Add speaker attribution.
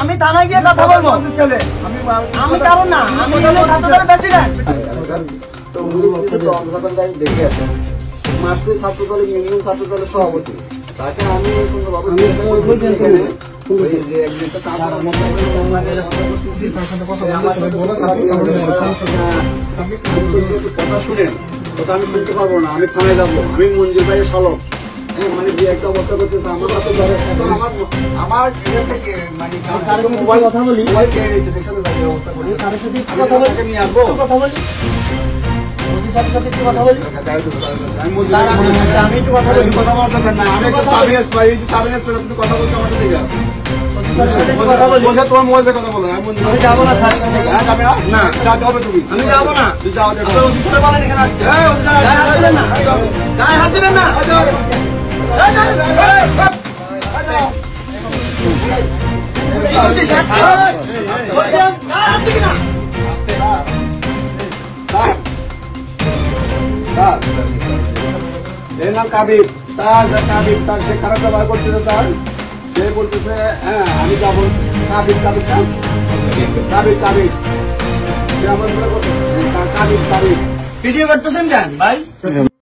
Speaker 1: আমি থানায় গিয়ে কথা বলবো। আমি কারণ না, আমি হলো ছাত্রদলের প্রেসিডেন্ট।
Speaker 2: দেখে আছে মার্চের ছাত্রদলের ইউনিয়ন ছাত্রদলের সভাপতি, তাকে আমি সুন্দরভাবে কথা শুনেন, কথা আমি শুনতে পারবো না। আমি থানায় যাবো, আমি মঞ্জুর ভাইয়ের শালক। মানে যে একটা অবস্থা করতেছে আমার কাছে আমার থেকে মানে মোবাইল কথা বলি, মোবাইল কেড়ে নিয়েছে, দেখছেন অবস্থা করে কথা বলতে নিয়ে আসবো।
Speaker 1: কথা বলি সাথে একটু কথা বলি।
Speaker 2: আমি একটু কথা বলি, কথা বলার দরকার না। আমি একটা সাবিনেস পাই, সাবিনেস পেলে তুমি কথা বলছো আমার সাথে। তোমার মোবাইলে কথা বলো।
Speaker 1: আমি যাবো না স্যার,
Speaker 2: না যাতে হবে তুমি।
Speaker 1: আমি যাবো না।
Speaker 2: তুই যাও,
Speaker 1: বলেন এখানে আসতে গায়ে হাত দিবেন না।
Speaker 2: এর নাম কাবিব। কাবিব স্যার সে খারাপ ব্যবহার করতেছে স্যার। সে বলতেছে হ্যাঁ আমি যাবো। কাবিব কাবিব কাবিব কাবিব সে আমার কাবিব কাবিব
Speaker 1: ভিডিও করতেছেন কেন ভাই?